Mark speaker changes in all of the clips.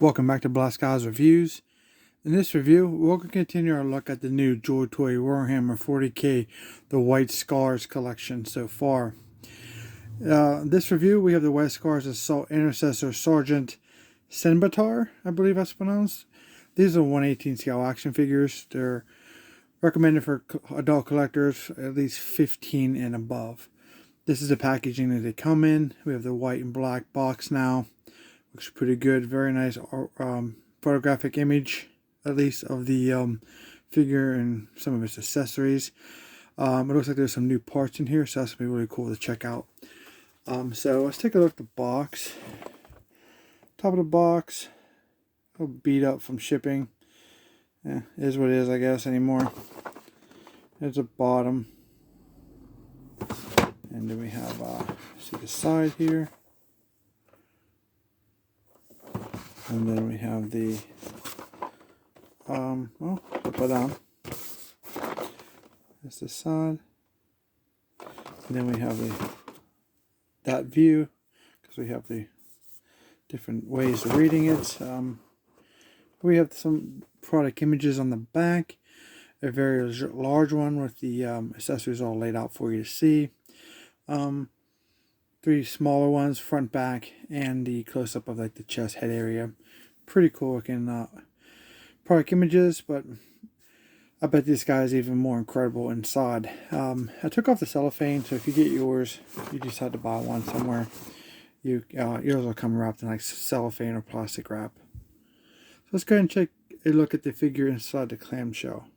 Speaker 1: Welcome back to Blast Guys Reviews. In this review, we're going to continue our look at the new Joytoy Warhammer 40k, the White Scars collection so far. This review, we have the White Scars Assault Intercessor Sergeant Tsendbaatar, I believe that's pronounced. These are 1/18 scale action figures. They're recommended for adult collectors, at least 15 and above. This is the packaging that they come in. We have the white and black box now. Looks pretty good. Very nice photographic image, at least, of the figure and some of its accessories. It looks like there's some new parts in here, so that's going to be really cool to check out. So let's take a look at the box. Top of the box, a little beat up from shipping. Yeah, it is what it is, I guess, anymore. There's a bottom. And then we have, see the side here. And then we have the, well, flip it down. That's the side. And then we have that view, because we have the different ways of reading it. We have some product images on the back. A very large one with the accessories all laid out for you to see. 3 smaller ones, front, back, and the close-up of like the chest head area. Pretty cool looking product images, but I bet this guy is even more incredible inside. I took off the cellophane, so if you get yours, you decide to buy one somewhere, yours will come wrapped in like cellophane or plastic wrap. So let's go ahead and take a look at the figure inside the clamshell.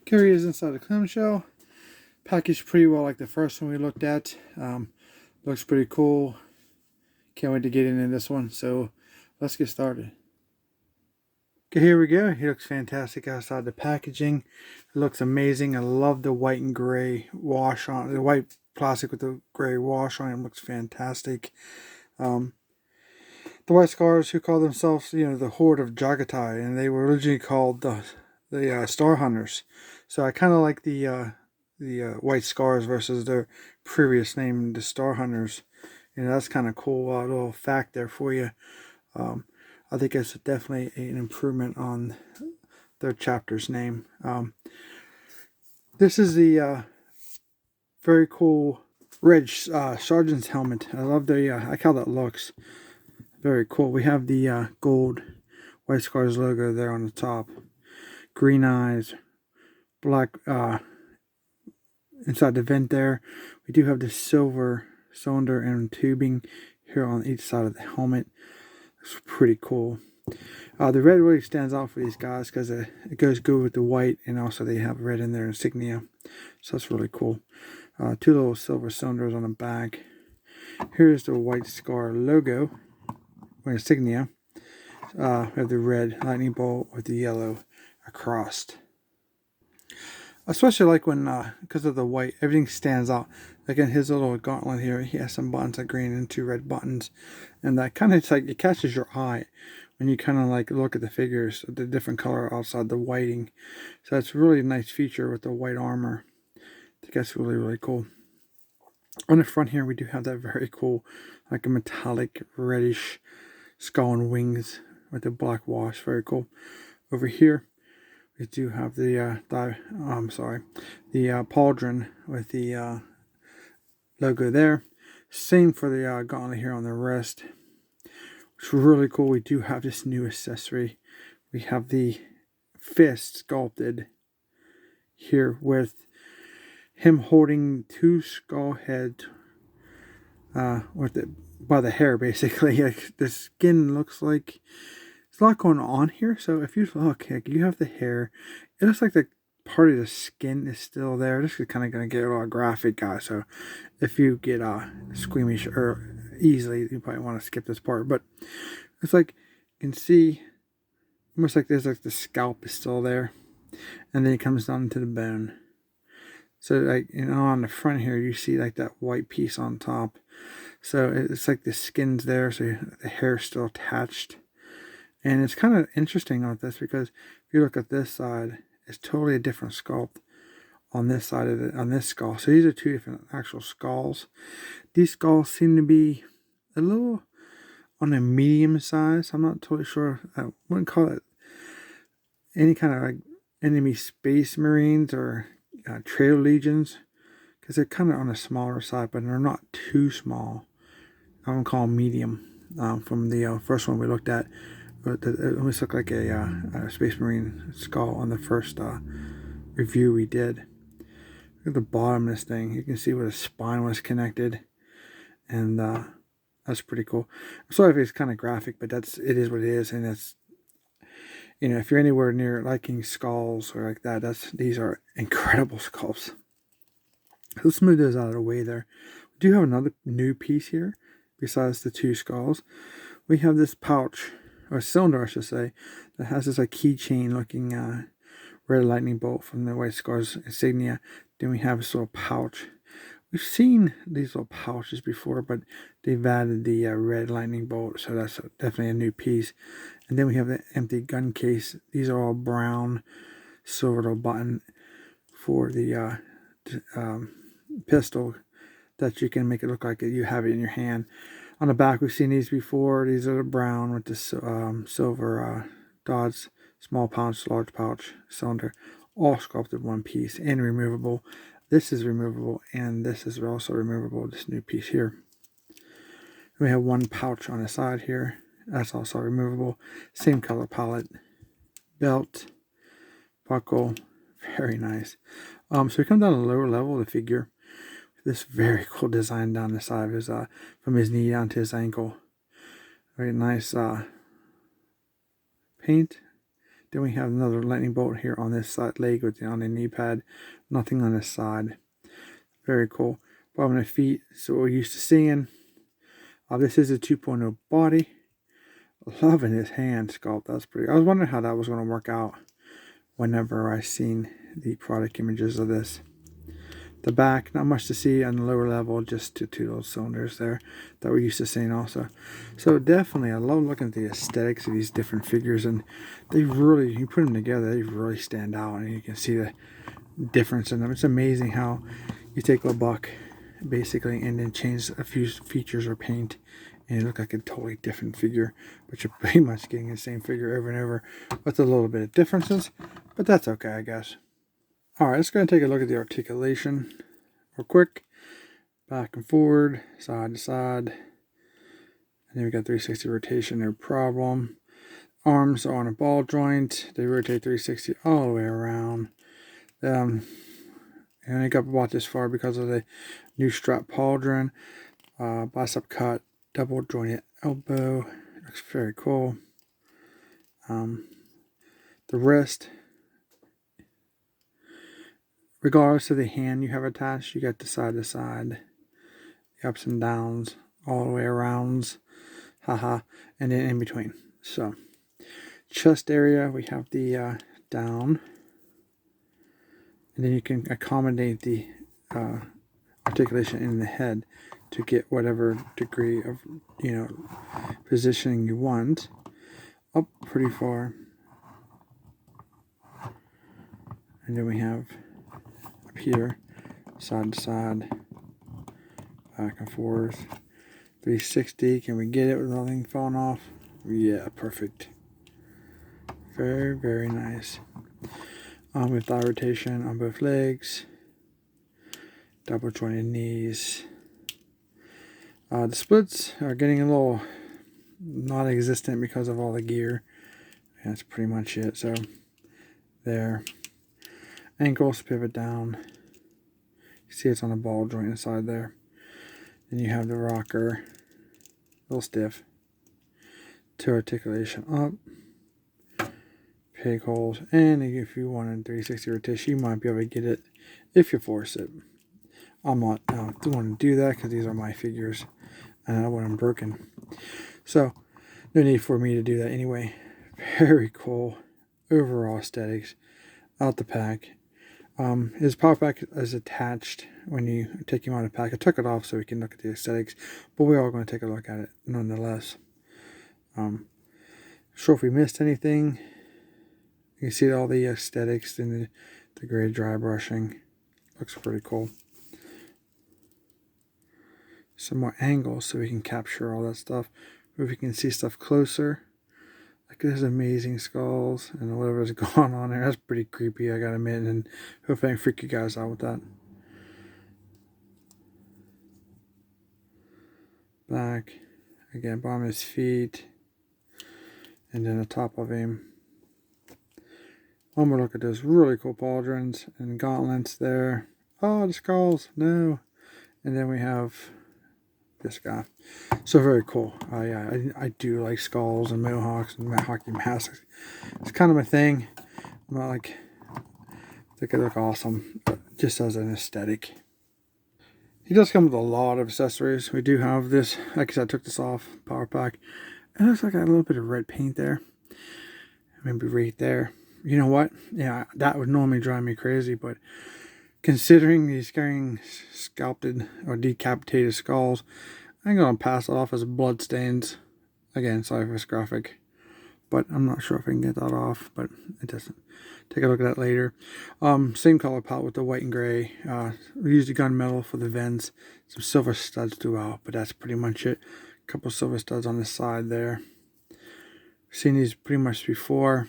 Speaker 1: Here he is inside the clamshell. Packaged pretty well like the first one we looked at. Looks pretty cool. Can't wait to get in this one. So let's get started. Okay, here we go. He looks fantastic outside the packaging. It looks amazing. I love the white and gray wash on the white plastic with the gray wash on it. It looks fantastic. The White Scars, who call themselves, the Horde of Joytoy, and they were originally called the Star Hunters. So I kind of like the White Scars versus their previous name, the Star Hunters. That's kind of cool. Little fact there for you. I think it's definitely an improvement on their chapter's name. This is the very cool red sergeant's helmet. I love the I like how that looks. Very cool. We have the gold White Scars logo there on the top. Green eyes, black inside the vent there. We do have the silver cylinder and tubing here on each side of the helmet. It's pretty cool. The red really stands out for these guys because it goes good with the white, and also they have red in their insignia. So that's really cool. 2 little silver cylinders on the back. Here's the White Scar logo or insignia. We have the red lightning bolt with the yellow across. I especially like when, because of the white, everything stands out. Like in his little gauntlet here, he has some buttons like green and 2 red buttons. And that kind of, like, it catches your eye when you kind of like look at the figures, the different color outside the whiting. So that's a really nice feature with the white armor. I think that's really, really cool. On the front here, we do have that very cool, like a metallic reddish skull and wings with the black wash. Very cool. Over here, we do have the pauldron with the logo there. Same for the gauntlet here on the wrist. It's really cool. We do have this new accessory. We have the fist sculpted here with him holding 2 skull heads by the hair, basically. Like, the skin looks like there's a lot going on here. So if you look, you have the hair. It looks like the part of the skin is still there. This is kind of going to get a lot graphic, guys. So if you get squeamish or easily, you probably want to skip this part. But it's like you can see almost like there's like the scalp is still there, and then it comes down to the bone. So like on the front here, you see like that white piece on top. So it's like the skin's there, so the hair's still attached. And it's kind of interesting with this because if you look at this side, it's totally a different sculpt on this side of it, on this skull. So these are 2 different actual skulls. These skulls seem to be a little on a medium size. I'm not totally sure. I wouldn't call it any kind of like enemy space marines or trail legions, because they're kind of on the smaller side, but they're not too small. I would call them medium. From the first one we looked at, it almost looked like a space marine skull on the first review we did. Look at the bottom of this thing. You can see where the spine was connected, and that's pretty cool. I'm sorry if it's kind of graphic, but it is what it is, and it's, you know, if you're anywhere near liking skulls or like that, these are incredible sculpts. Let's move those out of the way there. We do have another new piece here, besides the two skulls. We have this pouch, or cylinder I should say, that has this like keychain looking red lightning bolt from the White Scars insignia. Then we have this little pouch. We've seen these little pouches before, but they've added the red lightning bolt, so that's definitely a new piece. And then we have the empty gun case. These are all brown, silver little button for the pistol, that you can make it look like you have it in your hand. On the back, we've seen these before. These are the brown with the silver dots, small pouch, large pouch, cylinder, all sculpted one piece and removable. This is removable, and this is also removable, this new piece here. We have one pouch on the side here. That's also removable. Same color palette. Belt, buckle, very nice. So we come down to the lower level of the figure. This very cool design down the side of his, from his knee down to his ankle. Very nice paint. Then we have another lightning bolt here on this side leg on the knee pad. Nothing on this side. Very cool. Bottom of the feet, so we're used to seeing. This is a 2.0 body. Loving his hand sculpt. That's pretty. I was wondering how that was going to work out whenever I seen the product images of this. The back, not much to see on the lower level, just two little cylinders there that we're used to seeing also. So definitely, I love looking at the aesthetics of these different figures, and they really, you put them together, they really stand out, and you can see the difference in them. It's amazing how you take a buck, basically, and then change a few features or paint, and it looks like a totally different figure, but you're pretty much getting the same figure over and over with a little bit of differences, but that's okay, I guess. Alright, let's go and take a look at the articulation real quick. Back and forward, side to side. And then we got 360 rotation, no problem. Arms are on a ball joint. They rotate 360 all the way around. And I got bought this far because of the new strap pauldron. Bicep cut, double jointed elbow. Looks very cool. The wrist. Regardless of the hand you have attached, you got the side to side, the ups and downs, all the way around, haha, and then in between. So, chest area, we have the down, and then you can accommodate the articulation in the head to get whatever degree of, positioning you want. Up pretty far, and then we have here, side to side, back and forth, 360. Can we get it with nothing falling off? Yeah, perfect. Very, very nice. With thigh rotation on both legs, double jointed knees. The splits are getting a little non-existent because of all the gear. That's pretty much it. So there. Ankles pivot down. You see it's on a ball joint inside there. Then you have the rocker, a little stiff. Toe articulation up. Pig holes. And if you wanted 360 rotation, you might be able to get it if you force it. I'm not going to do that because these are my figures and I want them broken. So, no need for me to do that anyway. Very cool. Overall aesthetics. Out the pack. His power pack is attached when you take him out of the pack. I took it off so we can look at the aesthetics, but we're all going to take a look at it nonetheless. Sure if we missed anything. You can see all the aesthetics and the gray dry brushing. Looks pretty cool. Some more angles so we can capture all that stuff. if you can see stuff closer. Like there's amazing skulls and whatever's going on there. That's pretty creepy, I gotta admit, and hopefully I can freak you guys out with that. Back, again, bottom of his feet, and then the top of him. One more look at those really cool pauldrons and gauntlets there. Oh, the skulls, no. And then we have this guy. So very cool. Yeah, I do like skulls and mohawks and hockey masks. It's kind of my thing. I'm not like, I think they look awesome, but just as an aesthetic. He does come with a lot of accessories. We do have this, like I said, I took this off, power pack. It looks like I got a little bit of red paint there. Maybe right there. You know what? Yeah, that would normally drive me crazy, but considering he's carrying sculpted or decapitated skulls, I'm going to pass it off as blood stains. Again, sorry for this graphic, but I'm not sure if I can get that off, but it doesn't. Take a look at that later. Same color palette with the white and gray. We used the gunmetal for the vents, some silver studs throughout, but that's pretty much it. A couple silver studs on the side there. Seen these pretty much before.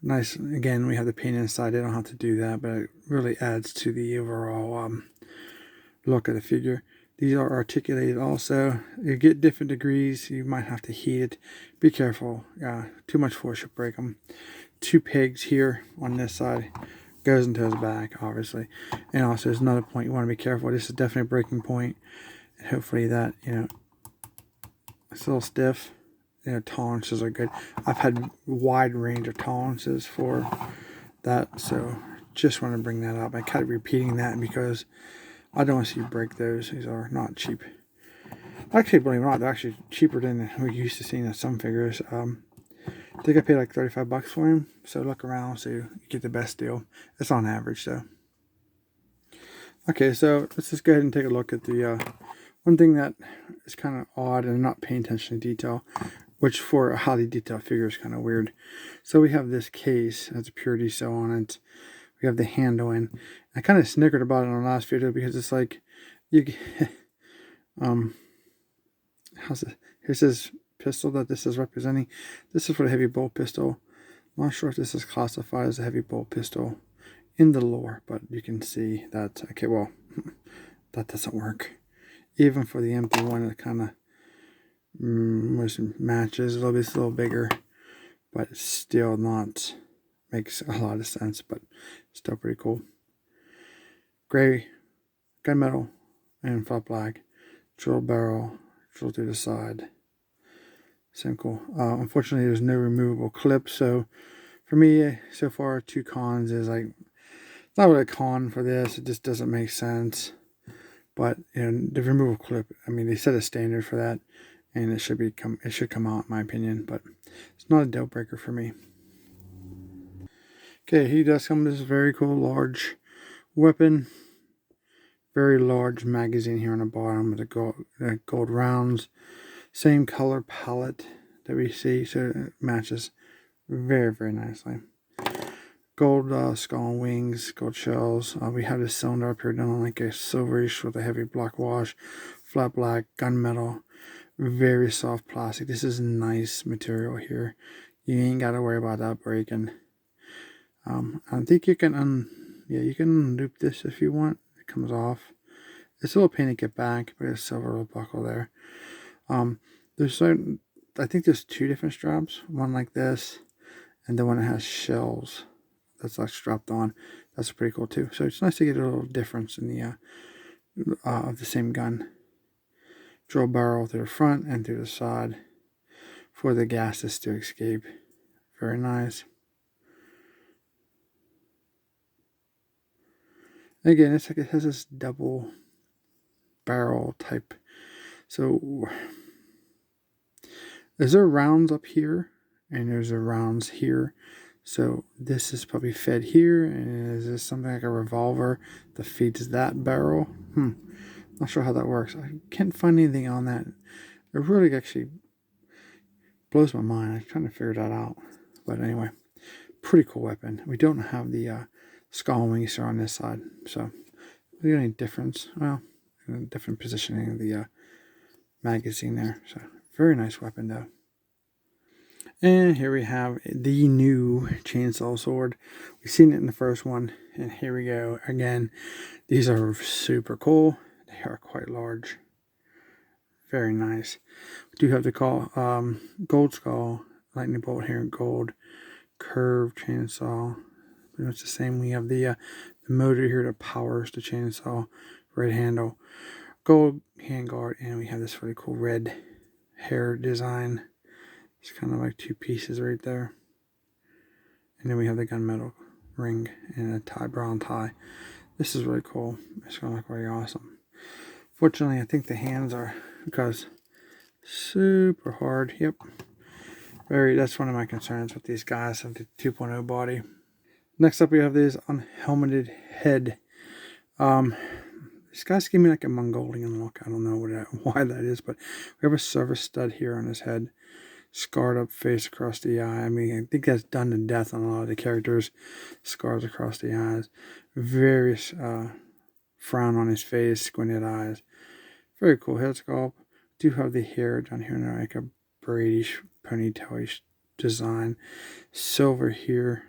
Speaker 1: Nice, again, we have the paint inside. They don't have to do that, but it really adds to the overall look of the figure. These are articulated also. You get different degrees. You might have to heat it. Be careful. Too much force, you'll break them. 2 pegs here on this side. Goes into his back, obviously. And also, there's another point you want to be careful. This is definitely a breaking point. And hopefully that, it's a little stiff. Tolerances are good. I've had wide range of tolerances for that, so just want to bring that up. I kept repeating that because I don't want to see you break those. These are not cheap. Actually, believe it or not, they're actually cheaper than we're used to seeing at some figures. I think I paid like 35 bucks for him, so look around so you get the best deal. It's on average, though. Okay, so let's just go ahead and take a look at the one thing that is kind of odd and not paying attention to detail, which for a highly detailed figure is kind of weird. So we have this case, has a purity cell on it. We have the handle in. I kind of snickered about it in the last video because it's like, how's it? Here's his pistol that this is representing. This is for the heavy bolt pistol. I'm not sure if this is classified as a heavy bolt pistol in the lore, but you can see that, okay, well, that doesn't work. Even for the empty one, it kind of matches a little bit. It's a little bigger, but it's still not, makes a lot of sense, but still pretty cool. Gray, gunmetal, and flat black. Drill barrel, drill through the side. Simple. Unfortunately, there's no removable clip, so for me, so far, 2 cons is like, it's not really a con for this, it just doesn't make sense. But the removable clip, I mean, they set a standard for that, and it should come out, in my opinion, but it's not a deal breaker for me. Okay, he does come with this very cool large weapon, very large magazine here on the bottom with the gold rounds, same color palette that we see, so it matches very, very nicely. Gold skull and wings, gold shells. We have this cylinder up here done like a silverish with a heavy black wash, flat black, gunmetal, very soft plastic. This is nice material here. You ain't got to worry about that breaking. I think you can you can unloop this if you want. It comes off. It's a little pain to get back, but it's silver buckle there. I think there's 2 different straps. One like this, and the one that has shells. That's like strapped on. That's pretty cool too. So it's nice to get a little difference in the of the same gun. Drill barrel through the front and through the side for the gases to escape. Very nice. Again, it's like it has this double barrel type. So is there rounds up here and there's a rounds here? So this is probably fed here, and is this something like a revolver that feeds that barrel? Not sure how that works. I can't find anything on that. It really actually blows my mind. I'm trying to figure that out. But anyway, pretty cool weapon. We don't have the skull and wings on this side, so is there any difference? Well, different positioning of the magazine there. So Very nice weapon though. And here we have the new chainsaw sword. We've seen it in the first one, and here we go again. These are super cool. They are quite large. Very nice. We do have the gold skull, lightning bolt here in gold, curved chainsaw. Pretty much the same. We have the motor here that powers the chainsaw, red handle, gold handguard, and we have this really cool red hair design. It's kind of like two pieces right there. And then we have the gunmetal ring and a brown tie. This is really cool. It's going to look really awesome. Fortunately, I think the hands are, because super hard. Yep. That's one of my concerns with these guys of the 2.0 body. Next up, we have this unhelmeted head. This guy's giving me like a Mongolian look. I don't know why that is, but we have a service stud here on his head. Scarred up face across the eye. I mean, I think that's done to death on a lot of the characters. Scars across the eyes. Various frown on his face, squinted eyes. Very cool head sculpt. Do have the hair down here in like a braidish, ponytailish design. Silver here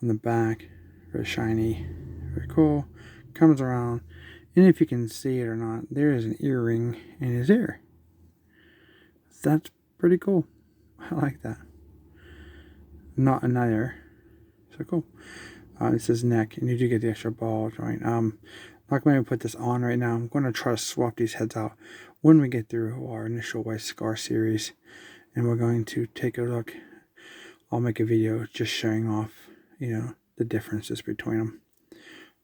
Speaker 1: on the back. Very shiny. Very cool. Comes around. And if you can see it or not, there is an earring in his ear. That's pretty cool. I like that. Not another. So cool. It says neck, and you do get the extra ball joint. I'm not going to put this on right now. I'm going to try to swap these heads out when we get through our initial White Scar series. And we're going to take a look. I'll make a video just showing off, the differences between them.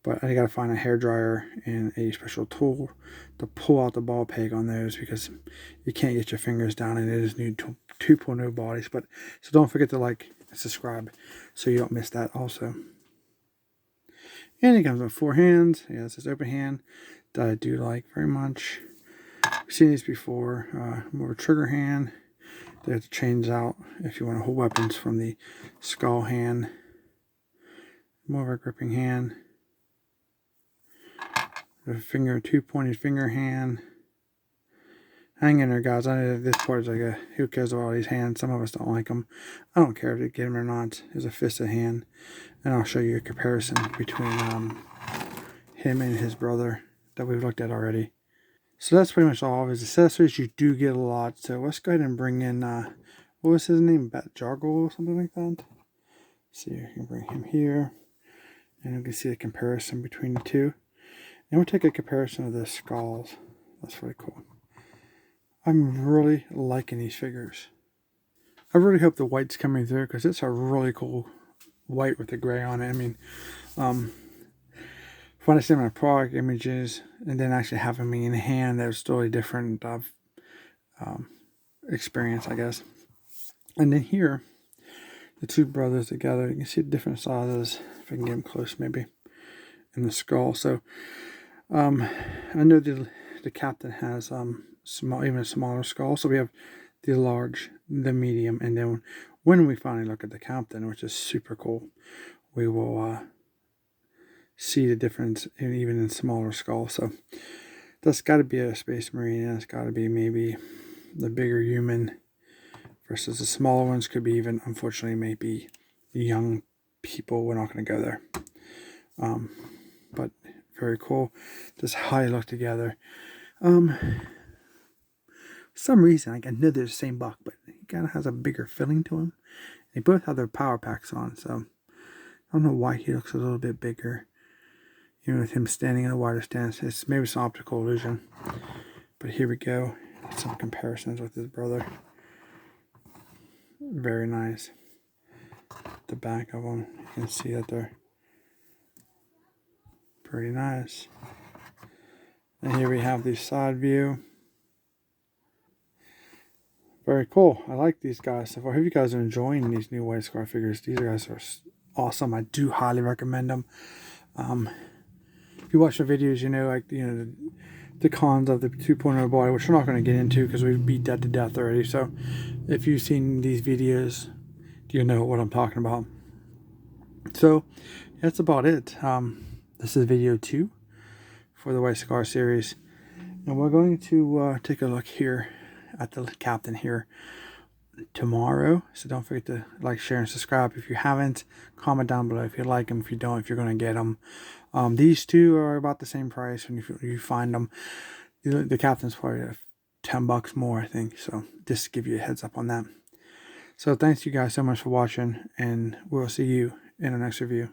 Speaker 1: But I got to find a hairdryer and a special tool to pull out the ball peg on those, because you can't get your fingers down, and it is new 2.0 bodies. But so don't forget to like and subscribe so you don't miss that also. And it comes with 4 hands. Yeah, this is open hand that I do like very much. We've seen these before. More of a trigger hand. They have to change out if you want to hold weapons from the skull hand. More of a gripping hand. A two-pointed finger hand. Hang in there, guys. I know this part is like who cares about all these hands? Some of us don't like them. I don't care if you get them or not. There's a fisted hand. And I'll show you a comparison between him and his brother that we've looked at already. So that's pretty much all of his accessories. You do get a lot. So let's go ahead and bring in, what was his name? Jargle or something like that? Let's see, you can bring him here. And you can see the comparison between the two. And we'll take a comparison of the skulls. That's really cool. I'm really liking these figures. I really hope the white's coming through, because it's a really cool white with the gray on it. I mean, when I see my product images and then actually having me in hand, there's totally different experience, I guess. And then here, the two brothers together, you can see different sizes. If I can get them close, maybe, in the skull. So I know the captain has even a smaller skull. So we have the large, the medium, and then when we finally look at the captain, which is super cool, we will see the difference even in smaller skull. So that's got to be a Space Marine, and it's got to be maybe the bigger human versus the smaller ones. Could be even, unfortunately, maybe young people. We're not going to go there. But very cool. Just how they look together. For some reason, I know they're the same buck, but he kind of has a bigger feeling to him. They both have their power packs on, so I don't know why he looks a little bit bigger. Even with him standing in a wider stance, it's maybe some optical illusion. But here we go. Some comparisons with his brother. Very nice. The back of them, you can see that they're pretty nice. And here we have the side view. Very cool. I like these guys so far. I hope you guys are enjoying these new White Scar figures. These guys are awesome. I do highly recommend them. If you watch the videos, the cons of the 2.0 body, which we're not going to get into because we've beat that to death already. So if you've seen these videos, you know what I'm talking about. So that's about it. This is video 2 for the White Scar series. And we're going to take a look here at the captain here tomorrow. So don't forget to like, share, and subscribe if you haven't. Comment down below if you like them, if you don't, if you're going to get them. These two are about the same price, and if you find them, the captain's probably $10 more, I think. So just to give you a heads up on that. So thanks you guys so much for watching, and we'll see you in the next review.